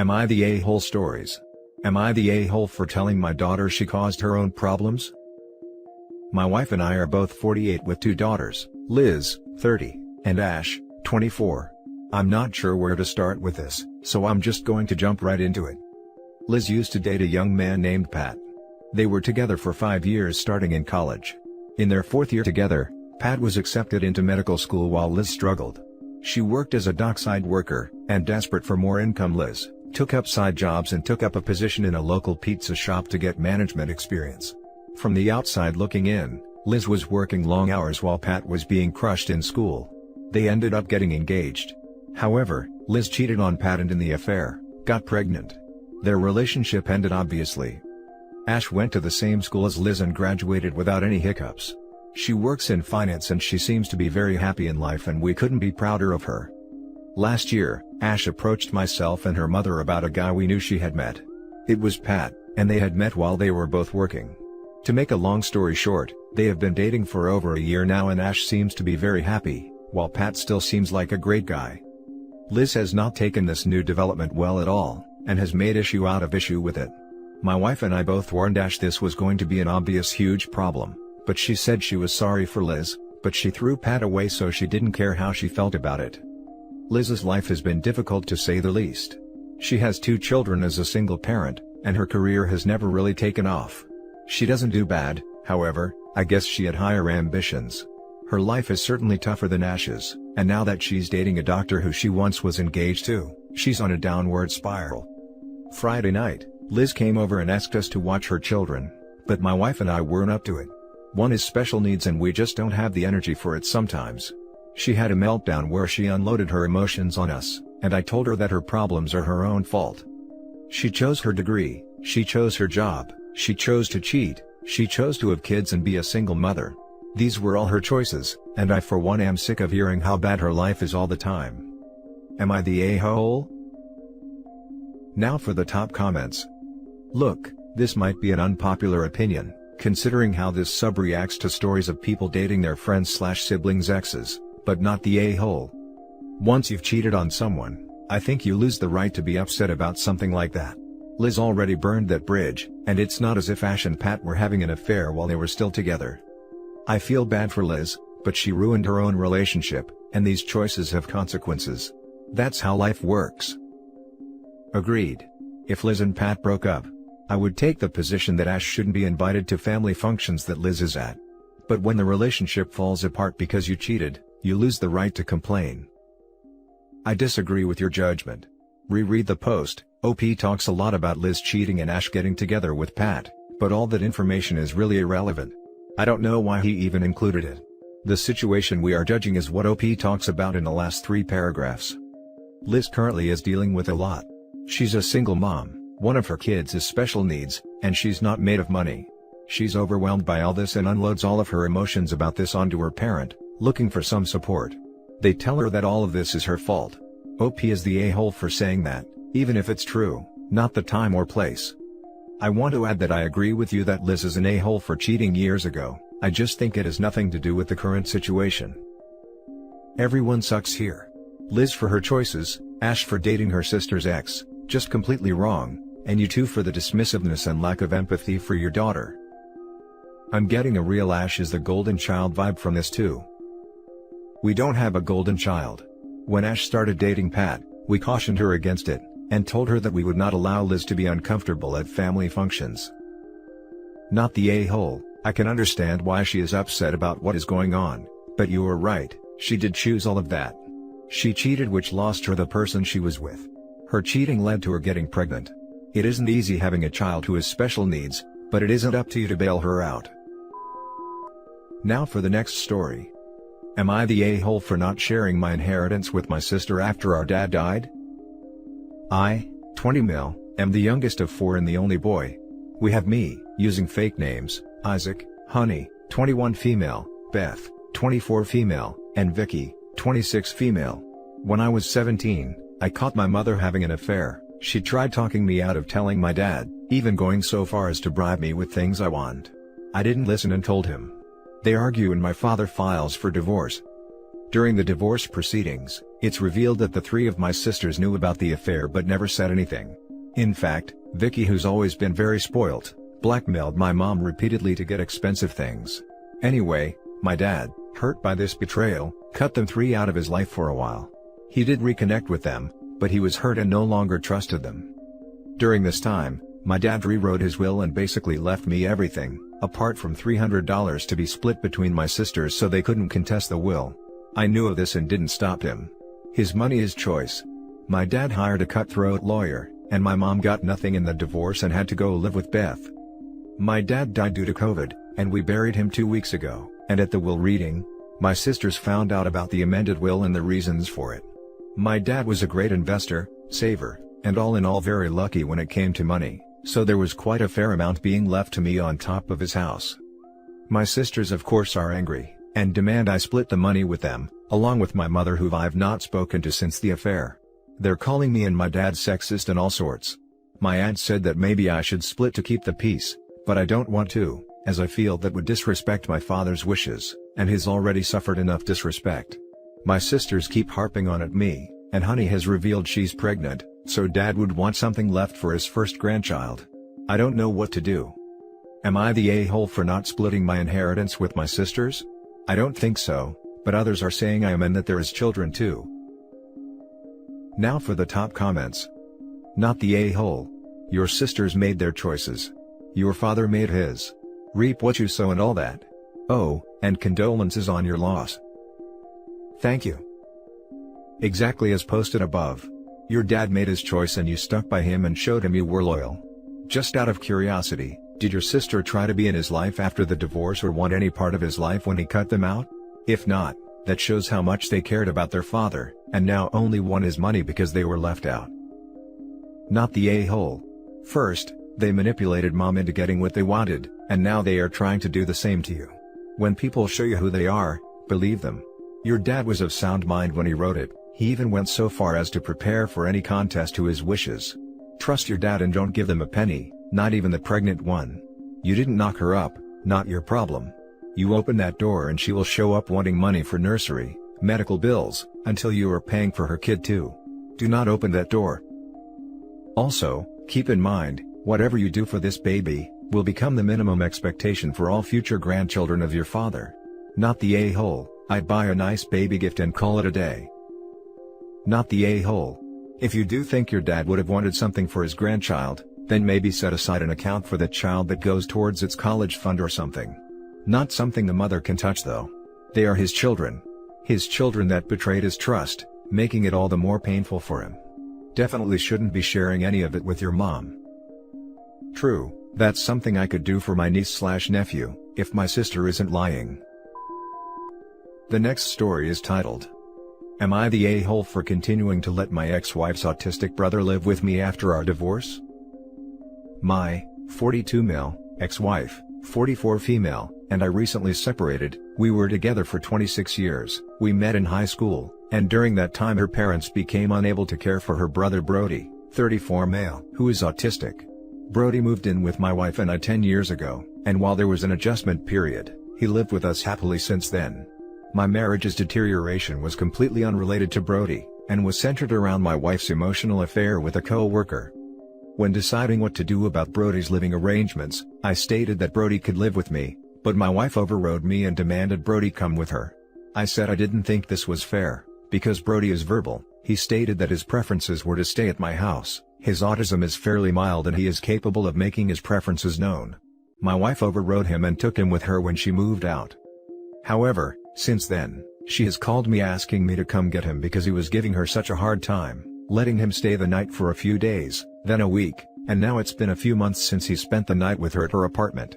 Am I the a-hole stories? Am I the a-hole for telling my daughter she caused her own problems? My wife and I are both 48 with 2 daughters, Liz, 30, and Ash, 24. I'm not sure where to start with this, so I'm just going to jump right into it. Liz used to date a young man named Pat. They were together for 5 years starting in college. In their 4th year together, Pat was accepted into medical school while Liz struggled. She worked as a dockside worker, and desperate for more income, Liz took up side jobs and took up a position in a local pizza shop to get management experience. From the outside looking in, Liz was working long hours while Pat was being crushed in school. They ended up getting engaged. However, Liz cheated on Pat and in the affair, got pregnant. Their relationship ended obviously. Ash went to the same school as Liz and graduated without any hiccups. She works in finance and she seems to be very happy in life, and we couldn't be prouder of her. Last year, Ash approached myself and her mother about a guy we knew she had met. It was Pat, and they had met while they were both working. To make a long story short, they have been dating for over a year now, and Ash seems to be very happy, while Pat still seems like a great guy. Liz has not taken this new development well at all, and has made issue out of issue with it. My wife and I both warned Ash this was going to be an obvious huge problem, but she said she was sorry for Liz, but she threw Pat away, so she didn't care how she felt about it. Liz's life has been difficult to say the least. She has 2 children as a single parent, and her career has never really taken off. She doesn't do bad, however, I guess she had higher ambitions. Her life is certainly tougher than Ash's, and now that she's dating a doctor who she once was engaged to, she's on a downward spiral. Friday night, Liz came over and asked us to watch her children, but my wife and I weren't up to it. One is special needs and we just don't have the energy for it sometimes. She had a meltdown where she unloaded her emotions on us, and I told her that her problems are her own fault. She chose her degree, she chose her job, she chose to cheat, she chose to have kids and be a single mother. These were all her choices, and I for one am sick of hearing how bad her life is all the time. Am I the a-hole? Now for the top comments. Look, this might be an unpopular opinion, considering how this sub reacts to stories of people dating their friends/siblings' exes, but not the a-hole. Once you've cheated on someone, I think you lose the right to be upset about something like that. Liz already burned that bridge, and it's not as if Ash and Pat were having an affair while they were still together. I feel bad for Liz, but she ruined her own relationship, and these choices have consequences. That's how life works. Agreed. If Liz and Pat broke up, I would take the position that Ash shouldn't be invited to family functions that Liz is at. But when the relationship falls apart because you cheated, you lose the right to complain. I disagree with your judgment. Reread the post. OP talks a lot about Liz cheating and Ash getting together with Pat, but all that information is really irrelevant. I don't know why he even included it. The situation we are judging is what OP talks about in the last 3 paragraphs. Liz currently is dealing with a lot. She's a single mom, one of her kids is special needs, and she's not made of money. She's overwhelmed by all this and unloads all of her emotions about this onto her parent, looking for some support. They tell her that all of this is her fault. OP is the a-hole for saying that, even if it's true, not the time or place. I want to add that I agree with you that Liz is an a-hole for cheating years ago. I just think it has nothing to do with the current situation. Everyone sucks here. Liz for her choices, Ash for dating her sister's ex, just completely wrong, and you two for the dismissiveness and lack of empathy for your daughter. I'm getting a real Ash is the golden child vibe from this too. We don't have a golden child. When Ash started dating Pat, we cautioned her against it, and told her that we would not allow Liz to be uncomfortable at family functions. Not the a-hole. I can understand why she is upset about what is going on, but you are right, she did choose all of that. She cheated, which lost her the person she was with. Her cheating led to her getting pregnant. It isn't easy having a child who has special needs, but it isn't up to you to bail her out. Now for the next story. Am I the a-hole for not sharing my inheritance with my sister after our dad died? I, 20 mil, am the youngest of 4 and the only boy. We have me, using fake names, Isaac, Honey, 21 female, Beth, 24 female, and Vicky, 26 female. When I was 17, I caught my mother having an affair. She tried talking me out of telling my dad, even going so far as to bribe me with things I want. I didn't listen and told him. They argue and my father files for divorce. During the divorce proceedings, it's revealed that the three of my sisters knew about the affair but never said anything. In fact, Vicky, who's always been very spoilt, blackmailed my mom repeatedly to get expensive things. Anyway, my dad, hurt by this betrayal, cut them three out of his life for a while. He did reconnect with them, but he was hurt and no longer trusted them. During this time, my dad rewrote his will and basically left me everything, apart from $300 to be split between my sisters so they couldn't contest the will. I knew of this and didn't stop him. His money, his choice. My dad hired a cutthroat lawyer, and my mom got nothing in the divorce and had to go live with Beth. My dad died due to COVID, and we buried him 2 weeks ago, and at the will reading, my sisters found out about the amended will and the reasons for it. My dad was a great investor, saver, and all in all very lucky when it came to money, so there was quite a fair amount being left to me on top of his house. My sisters of course are angry, and demand I split the money with them, along with my mother who I've not spoken to since the affair. They're calling me and my dad sexist and all sorts. My aunt said that maybe I should split to keep the peace, but I don't want to, as I feel that would disrespect my father's wishes, and he's already suffered enough disrespect. My sisters keep harping on at me, and Honey has revealed she's pregnant, so Dad would want something left for his first grandchild. I don't know what to do. Am I the a-hole for not splitting my inheritance with my sisters? I don't think so, but others are saying I am and that there is children too. Now for the top comments. Not the a-hole. Your sisters made their choices. Your father made his. Reap what you sow and all that. Oh, and condolences on your loss. Thank you. Exactly as posted above. Your dad made his choice and you stuck by him and showed him you were loyal. Just out of curiosity, did your sister try to be in his life after the divorce or want any part of his life when he cut them out? If not, that shows how much they cared about their father, and now only want his money because they were left out. Not the a-hole. First, they manipulated mom into getting what they wanted, and now they are trying to do the same to you. When people show you who they are, believe them. Your dad was of sound mind when he wrote it. He even went so far as to prepare for any contest to his wishes. Trust your dad and don't give them a penny, not even the pregnant one. You didn't knock her up, not your problem. You open that door and she will show up wanting money for nursery, medical bills, until you are paying for her kid too. Do not open that door. Also, keep in mind, whatever you do for this baby, will become the minimum expectation for all future grandchildren of your father. Not the a-hole. I'd buy a nice baby gift and call it a day. Not the a-hole. If you do think your dad would have wanted something for his grandchild, then maybe set aside an account for that child that goes towards its college fund or something. Not something the mother can touch though. They are his children. His children that betrayed his trust, making it all the more painful for him. Definitely shouldn't be sharing any of it with your mom. True, that's something I could do for my niece/nephew, if my sister isn't lying. The next story is titled, Am I the a-hole for continuing to let my ex-wife's autistic brother live with me after our divorce? My 42 male ex-wife, 44 female, and I recently separated. We were together for 26 years. We met in high school, and during that time her parents became unable to care for her brother Brody, 34 male, who is autistic. Brody moved in with my wife and I 10 years ago, and while there was an adjustment period, he lived with us happily since then. My marriage's deterioration was completely unrelated to Brody, and was centered around my wife's emotional affair with a co-worker. When deciding what to do about Brody's living arrangements, I stated that Brody could live with me, but my wife overrode me and demanded Brody come with her. I said I didn't think this was fair, because Brody is verbal. He stated that his preferences were to stay at my house. His autism is fairly mild and he is capable of making his preferences known. My wife overrode him and took him with her when she moved out. However, since then, she has called me asking me to come get him because he was giving her such a hard time, letting him stay the night for a few days, then a week, and now it's been a few months since he spent the night with her at her apartment.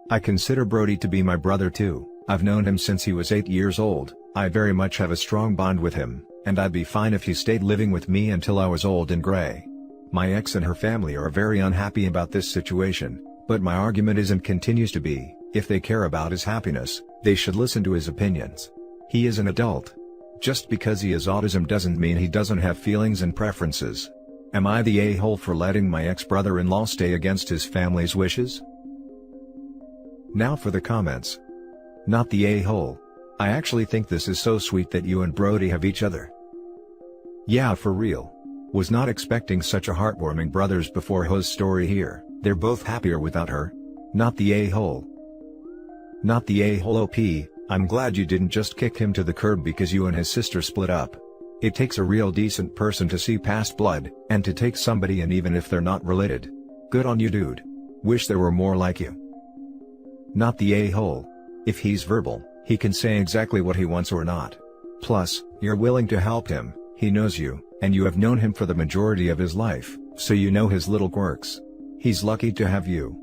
I consider Brody to be my brother too. I've known him since he was 8 years old. I very much have a strong bond with him, and I'd be fine if he stayed living with me until I was old and gray. My ex and her family are very unhappy about this situation, but my argument is and continues to be, if they care about his happiness, they should listen to his opinions. He is an adult. Just because he has autism doesn't mean he doesn't have feelings and preferences. Am I the a-hole for letting my ex-brother-in-law stay against his family's wishes? Now for the comments. Not the a-hole. I actually think this is so sweet that you and Brody have each other. Yeah, for real. Was not expecting such a heartwarming brothers before hoes story here. They're both happier without her. Not the a-hole. Not the a-hole OP, I'm glad you didn't just kick him to the curb because you and his sister split up. It takes a real decent person to see past blood, and to take somebody in even if they're not related. Good on you, dude. Wish there were more like you. Not the a-hole. If he's verbal, he can say exactly what he wants or not. Plus, you're willing to help him, he knows you, and you have known him for the majority of his life, so you know his little quirks. He's lucky to have you.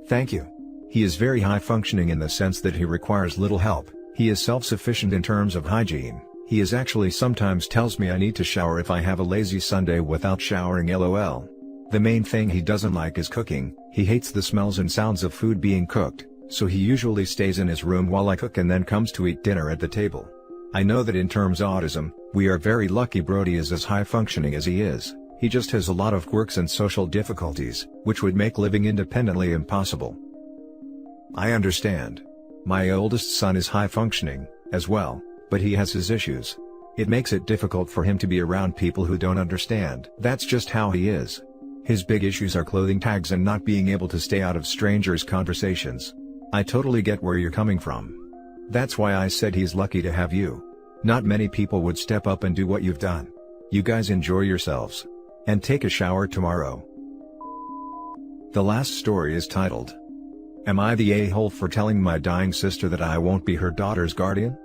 Thank you. He is very high functioning in the sense that he requires little help. He is self-sufficient in terms of hygiene. He is actually sometimes tells me I need to shower if I have a lazy Sunday without showering lol. The main thing he doesn't like is cooking. He hates the smells and sounds of food being cooked, so he usually stays in his room while I cook and then comes to eat dinner at the table. I know that in terms of autism, we are very lucky Brody is as high functioning as he is. He just has a lot of quirks and social difficulties, which would make living independently impossible. I understand. My oldest son is high functioning, as well, but he has his issues. It makes it difficult for him to be around people who don't understand. That's just how he is. His big issues are clothing tags and not being able to stay out of strangers' conversations. I totally get where you're coming from. That's why I said he's lucky to have you. Not many people would step up and do what you've done. You guys enjoy yourselves. And take a shower tomorrow. The last story is titled, Am I the a-hole for telling my dying sister that I won't be her daughter's guardian?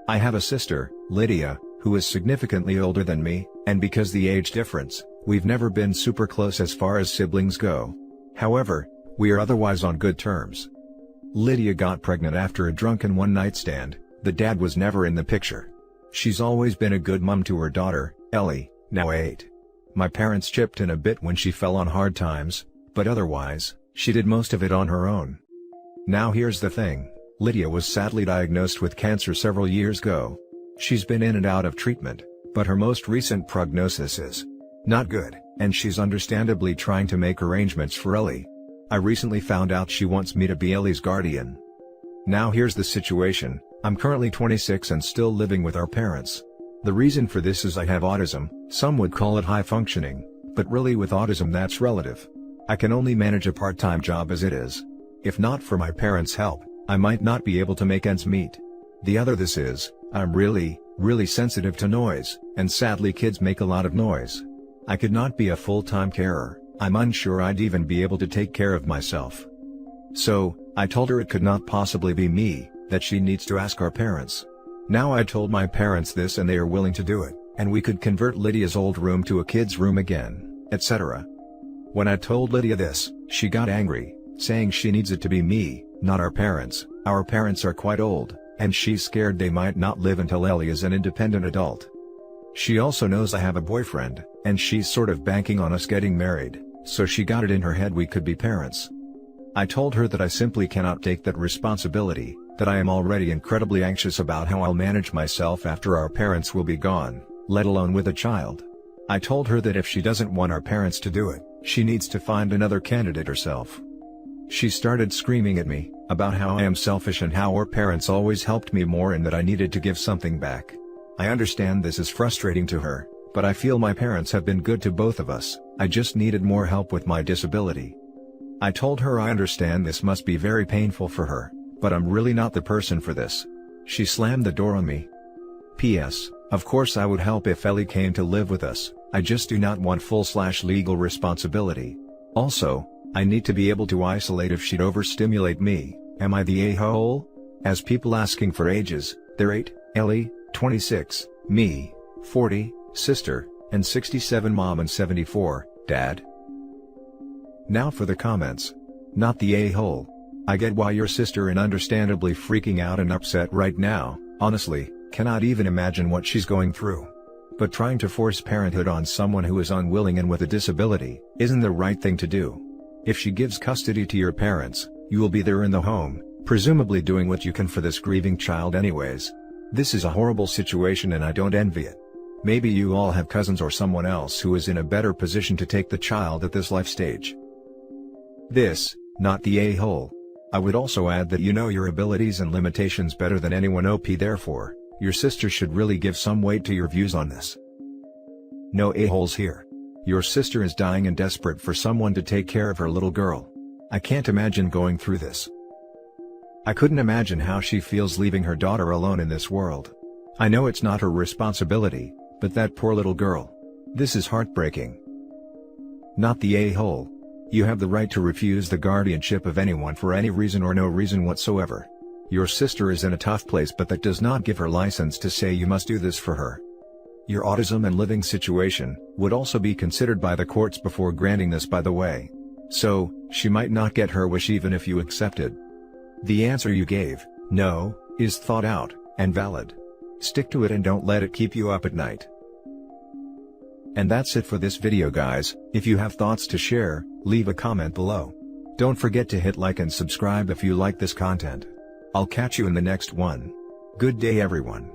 I have a sister, Lydia, who is significantly older than me, and because the age difference, we've never been super close as far as siblings go. However, we are otherwise on good terms. Lydia got pregnant after a drunken one-night stand. The dad was never in the picture. She's always been a good mom to her daughter, Ellie, now 8. My parents chipped in a bit when she fell on hard times, but otherwise, she did most of it on her own. Now here's the thing, Lydia was sadly diagnosed with cancer several years ago. She's been in and out of treatment, but her most recent prognosis is not good, and she's understandably trying to make arrangements for Ellie. I recently found out she wants me to be Ellie's guardian. Now here's the situation, I'm currently 26 and still living with our parents. The reason for this is I have autism. Some would call it high functioning, but really with autism that's relative. I can only manage a part-time job as it is. If not for my parents' help, I might not be able to make ends meet. The other this is, I'm really sensitive to noise, and sadly kids make a lot of noise. I could not be a full-time carer. I'm unsure I'd even be able to take care of myself. So, I told her it could not possibly be me, that she needs to ask our parents. Now I told my parents this and they are willing to do it, and we could convert Lydia's old room to a kid's room again, etc. When I told Lydia this, she got angry, saying she needs it to be me, not our parents. Our parents are quite old, and she's scared they might not live until Ellie is an independent adult. She also knows I have a boyfriend, and she's sort of banking on us getting married, so she got it in her head we could be parents. I told her that I simply cannot take that responsibility, that I am already incredibly anxious about how I'll manage myself after our parents will be gone, let alone with a child. I told her that if she doesn't want our parents to do it, she needs to find another candidate herself. She started screaming at me, about how I am selfish and how our parents always helped me more and that I needed to give something back. I understand this is frustrating to her, but I feel my parents have been good to both of us, I just needed more help with my disability. I told her I understand this must be very painful for her, but I'm really not the person for this. She slammed the door on me. P.S. Of course I would help if Ellie came to live with us, I just do not want full/legal responsibility. Also, I need to be able to isolate if she'd overstimulate me. Am I the a-hole? As people asking for ages, they're 8, Ellie, 26, me, 40, sister, and 67 mom and 74, dad. Now for the comments. Not the a-hole. I get why your sister is understandably freaking out and upset right now, honestly, cannot even imagine what she's going through. But trying to force parenthood on someone who is unwilling and with a disability, isn't the right thing to do. If she gives custody to your parents, you will be there in the home, presumably doing what you can for this grieving child anyways. This is a horrible situation and I don't envy it. Maybe you all have cousins or someone else who is in a better position to take the child at this life stage. This, not the a-hole. I would also add that you know your abilities and limitations better than anyone OP, therefore, your sister should really give some weight to your views on this. No a-holes here. Your sister is dying and desperate for someone to take care of her little girl. I can't imagine going through this. I couldn't imagine how she feels leaving her daughter alone in this world. I know it's not her responsibility, but that poor little girl. This is heartbreaking. Not the a-hole. You have the right to refuse the guardianship of anyone for any reason or no reason whatsoever. Your sister is in a tough place, but that does not give her license to say you must do this for her. Your autism and living situation would also be considered by the courts before granting this, by the way. So, she might not get her wish even if you accepted. The answer you gave, no, is thought out and valid. Stick to it and don't let it keep you up at night. And that's it for this video, guys. If you have thoughts to share, leave a comment below. Don't forget to hit like and subscribe if you like this content. I'll catch you in the next one. Good day, everyone.